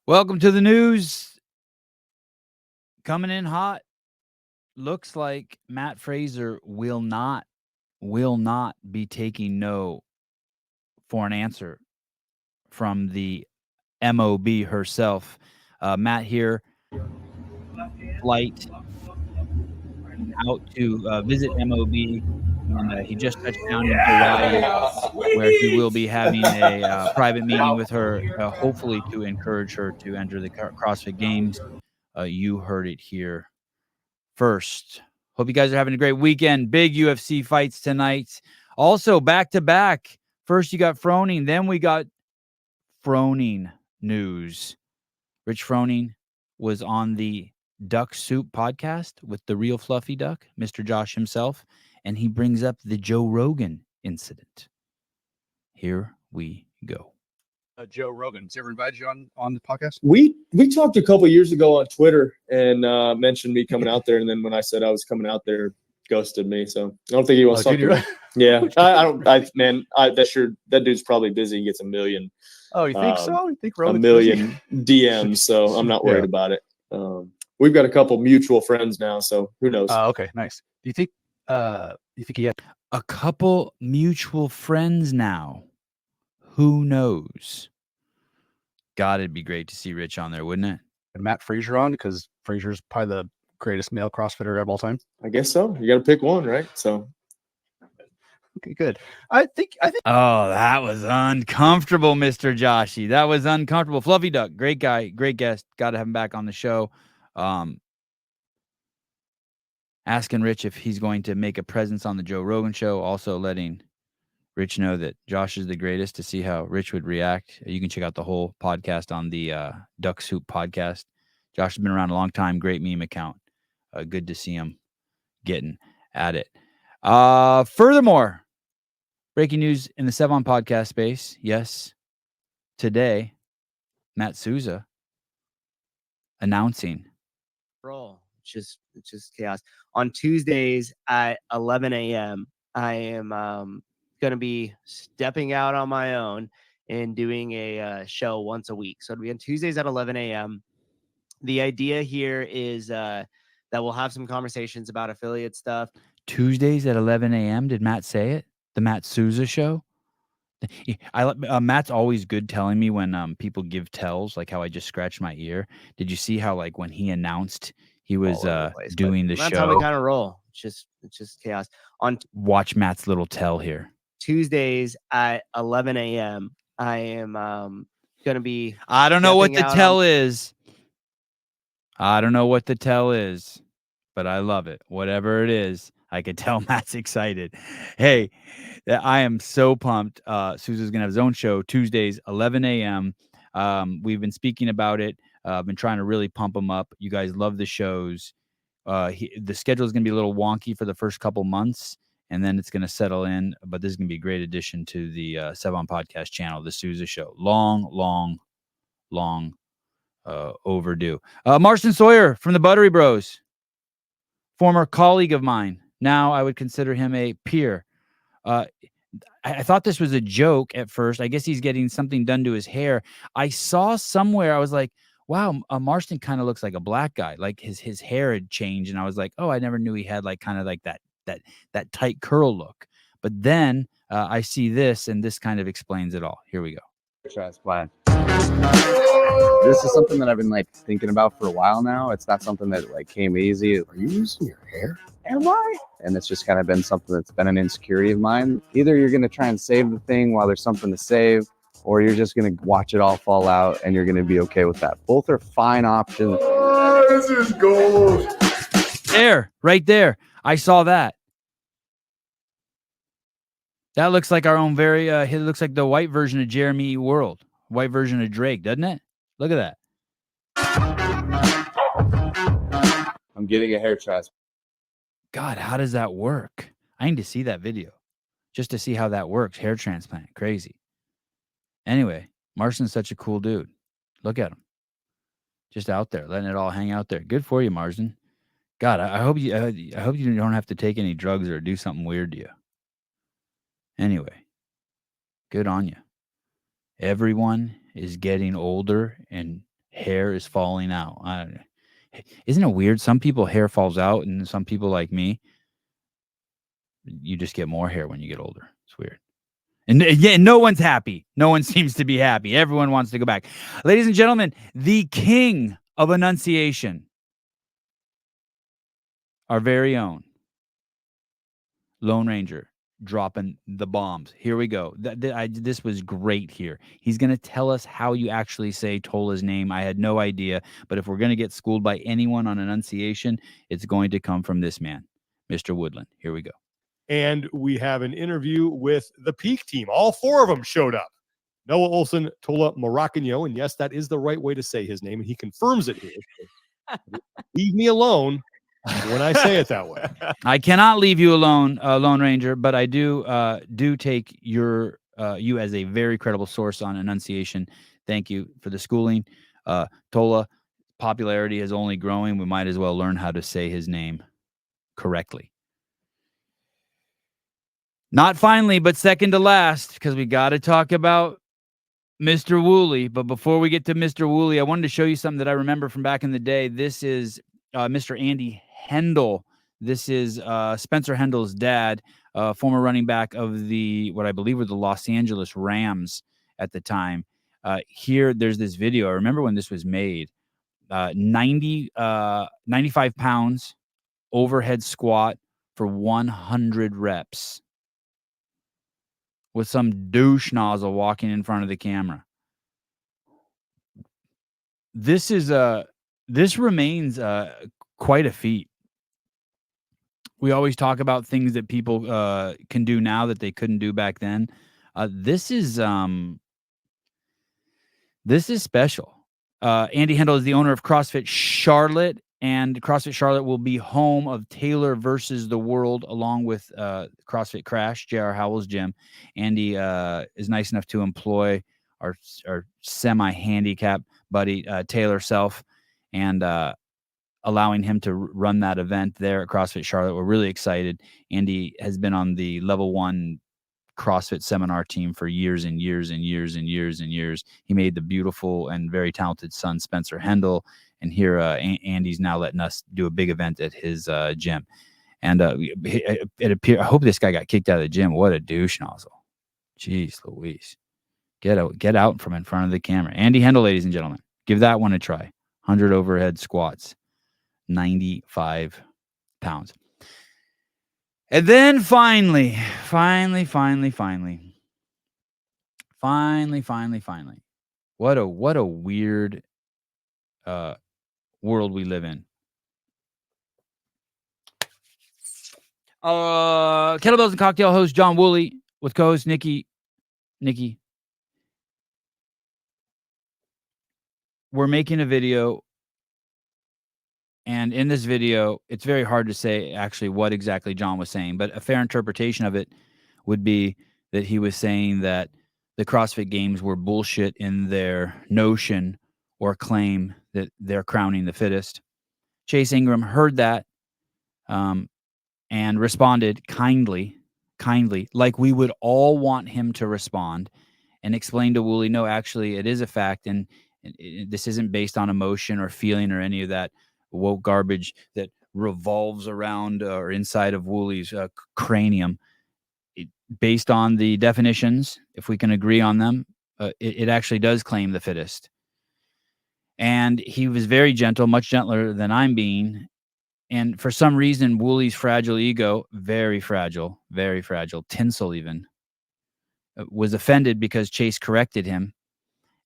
Welcome to the news. Coming in hot. Looks like Matt Fraser will not be taking no for an answer from the MOB herself. Matt here, flight out to visit MOB, and he just touched down in Hawaii, where he will be having a private meeting with her, hopefully to encourage her to enter the CrossFit Games. You heard it here first. Hope you guys are having a great weekend. Big UFC fights tonight. Also, back to back. First, you got Froning. Then we got Froning news. Rich Froning was on the Duck Soup podcast with the real Fluffy Duck, Mr. Josh himself, and he brings up the Joe Rogan incident. Here we go. Joe Rogan. Has he ever invited you on the podcast? We talked a couple years ago on Twitter and mentioned me coming out there, and then when I said I was coming out there, ghosted me. So I don't think he wants to talk to me. Yeah, that dude's probably busy. He gets a million. Oh, you think so? You think Rogan's a million busy? DMs? So I'm not worried about it. We've got a couple mutual friends now, so who knows? Okay, nice. Do you think he had a couple mutual friends now? Who knows? God, it'd be great to see Rich on there, wouldn't it? And Matt Fraser on, because Fraser's probably the greatest male CrossFitter of all time. I guess so. You got to pick one, right? So, okay, good. I think. Oh, that was uncomfortable, Mr. Joshy. That was uncomfortable. Fluffy Duck, great guy, great guest. Got to have him back on the show. Asking Rich if he's going to make a presence on the Joe Rogan show. Also letting Rich know that Josh is the greatest, to see how Rich would react. You can check out the whole podcast on the Duck Soup podcast. Josh has been around a long time. Great meme account. Good to see him getting at it. Furthermore, breaking news in the Sevan podcast space. Yes, today, Matt Souza announcing. Roll. It's just chaos. On Tuesdays at 11 a.m., I am going to be stepping out on my own and doing a show once a week. So it'll be on Tuesdays at 11 a.m. The idea here is that we'll have some conversations about affiliate stuff. Tuesdays at 11 a.m. Did Matt say it? The Matt Souza show? Matt's always good telling me when people give tells, like how I just scratched my ear. Did you see how, like, when he announced he was doing the show? That's how we kind of roll. It's just chaos. Watch Matt's little tell here. Tuesdays at 11 a.m. I am going to be. I don't know what the tell is. I don't know what the tell is, but I love it. Whatever it is, I could tell Matt's excited. Hey, I am so pumped. Sousa's going to have his own show Tuesdays, 11 a.m. We've been speaking about it. I've been trying to really pump him up. You guys love the shows. The schedule is going to be a little wonky for the first couple months, and then it's going to settle in. But this is going to be a great addition to the Sevan podcast channel, the Sousa Show. Long overdue. Marston Sawyer from the Buttery Bros, former colleague of mine. Now I would consider him a peer. I thought this was a joke at first. I guess he's getting something done to his hair. I saw somewhere, I was like, wow, Marston kind of looks like a black guy. Like his hair had changed, and I was like, oh, I never knew he had like kind of like that tight curl look. But then I see this, and this kind of explains it all. Here we go. Transplant. This is something that I've been like thinking about for a while now. It's not something that like came easy. Are you using your hair? Am I? And it's just kind of been something that's been an insecurity of mine. Either you're going to try and save the thing while there's something to save, or you're just going to watch it all fall out and you're going to be okay with that. Both are fine options. Oh, this is gold. There, right there. I saw that. That looks like our own it looks like the white version of Jeremy E. World. White version of Drake, doesn't it? Look at that. I'm getting a hair transplant. God, how does that work? I need to see that video just to see how that works. Hair transplant. Crazy. Anyway, Marston's such a cool dude. Look at him. Just out there, letting it all hang out there. Good for you, Marston. God, I hope you don't have to take any drugs or do something weird to you. Anyway, good on you. Everyone is getting older and hair is falling out. Isn't it weird? Some people hair falls out, and some people like me, you just get more hair when you get older. It's weird. And yeah, no one's happy. No one seems to be happy. Everyone wants to go back. Ladies and gentlemen, the king of enunciation, our very own Lone Ranger, dropping the bombs. Here we go. This was great here. He's going to tell us how you actually say Tola's name. I had no idea, but if we're going to get schooled by anyone on enunciation, it's going to come from this man, Mr. Woodland. Here we go. And we have an interview with the Peak team. All four of them showed up. Noah Olson, Tola Morakinyo, and yes, that is the right way to say his name, and he confirms it here. Leave me alone when I say it that way. I cannot leave you alone, Lone Ranger, but I do take you as a very credible source on enunciation. Thank you for the schooling. Tola, popularity is only growing. We might as well learn how to say his name correctly. Not finally, but second to last, because we got to talk about Mr. Woolley. But before we get to Mr. Woolley, I wanted to show you something that I remember from back in the day. This is Mr. Andy Hendel. This is Spencer Hendel's dad, former running back of what I believe were the Los Angeles Rams at the time. Here, there's this video. I remember when this was made. 95 pounds, overhead squat for 100 reps. With some douche nozzle walking in front of the camera. This remains quite a feat. We always talk about things that people can do now that they couldn't do back then. This is special. Andy Hendel is the owner of CrossFit Charlotte, and CrossFit Charlotte will be home of Taylor versus the World, along with CrossFit Crash, J.R. Howell's gym. Andy is nice enough to employ our semi-handicapped buddy, Taylor Self, and allowing him to run that event there at CrossFit Charlotte. We're really excited. Andy has been on the level 1 CrossFit seminar team for years and years and years and years and years. He made the beautiful and very talented son, Spencer Hendel. And here, Andy's now letting us do a big event at his gym. And it appears, I hope this guy got kicked out of the gym. What a douche nozzle. Jeez Louise. Get out from in front of the camera. Andy Hendel, ladies and gentlemen. Give that one a try. 100 overhead squats. 95 pounds. And then finally, what a weird world we live in. Kettlebells and Cocktail host John Woolley with co-host Nikki. We're making a video, and in this video, it's very hard to say actually what exactly John was saying, but a fair interpretation of it would be that he was saying that the CrossFit Games were bullshit in their notion or claim that they're crowning the fittest. Chase Ingram heard that and responded kindly, like we would all want him to respond, and explained to Woolley, no, actually, it is a fact, and this isn't based on emotion or feeling or any of that woke garbage that revolves around or inside of Woolley's cranium. Based on the definitions, if we can agree on them, it actually does claim the fittest. And he was very gentle, much gentler than I'm being. And for some reason, Woolley's fragile ego, very fragile, tinsel even, was offended because Chase corrected him.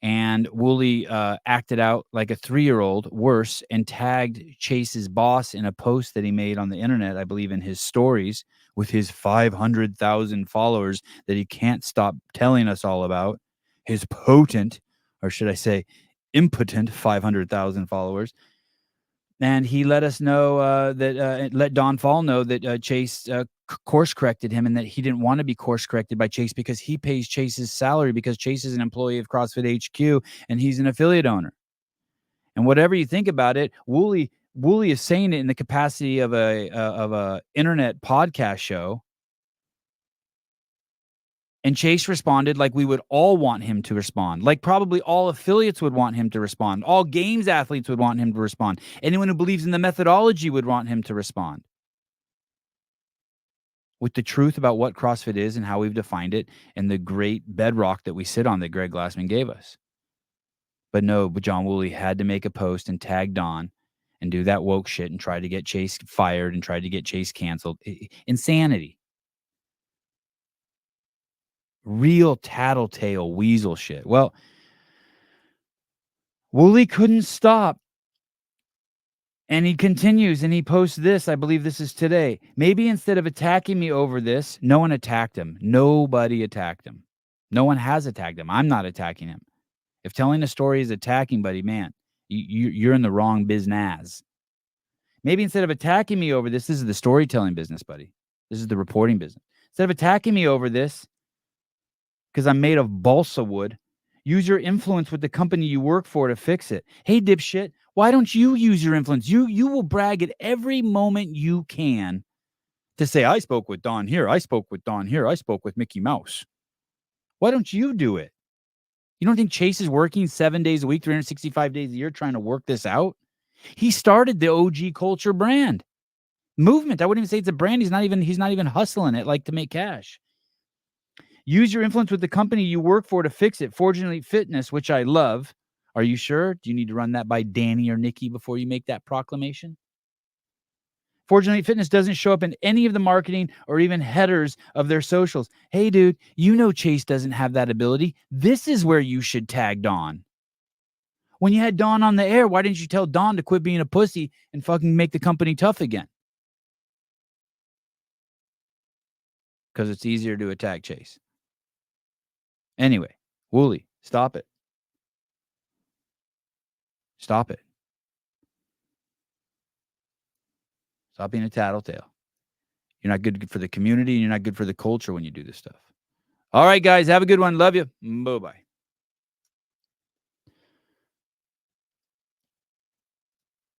And Woolley acted out like a 3-year-old, worse, and tagged Chase's boss in a post that he made on the internet, I believe in his stories, with his 500,000 followers that he can't stop telling us all about. His potent, or should I say impotent 500,000 followers. And he let us know let Don Fall know that Chase course corrected him, and that he didn't want to be course corrected by Chase because he pays Chase's salary, because Chase is an employee of CrossFit HQ and he's an affiliate owner. And whatever you think about it, Woolley is saying it in the capacity of a internet podcast show. And Chase responded like we would all want him to respond, like probably all affiliates would want him to respond. All games athletes would want him to respond. Anyone who believes in the methodology would want him to respond. With the truth about what CrossFit is and how we've defined it and the great bedrock that we sit on that Greg Glassman gave us. But no, but John Woolley had to make a post and tag Don and do that woke shit and try to get Chase fired and try to get Chase canceled. Insanity. Real tattletale weasel shit. Well, Woolley couldn't stop. And he continues and he posts this. I believe this is today. Maybe instead of attacking me over this, no one attacked him. Nobody attacked him. No one has attacked him. I'm not attacking him. If telling a story is attacking, buddy, man, you're in the wrong business. Maybe instead of attacking me over this is the storytelling business, buddy. This is the reporting business. Instead of attacking me over this, because I'm made of balsa wood, use your influence with the company you work for to fix it. Hey, dipshit, why don't you use your influence? You will brag at every moment you can to say, I spoke with Don here. I spoke with Don here. I spoke with Mickey Mouse. Why don't you do it? You don't think Chase is working 7 days a week, 365 days a year trying to work this out? He started the OG culture brand movement. I wouldn't even say it's a brand. He's not even hustling it like to make cash. Use your influence with the company you work for to fix it. Forging Elite Fitness, which I love. Are you sure? Do you need to run that by Danny or Nikki before you make that proclamation? Forging Elite Fitness doesn't show up in any of the marketing or even headers of their socials. Hey, dude, you know Chase doesn't have that ability. This is where you should tag Don. When you had Don on the air, why didn't you tell Don to quit being a pussy and fucking make the company tough again? Because it's easier to attack Chase. Anyway, Woolley, stop it. Stop it. Stop being a tattletale. You're not good for the community and you're not good for the culture when you do this stuff. All right, guys, have a good one. Love you. Bye-bye.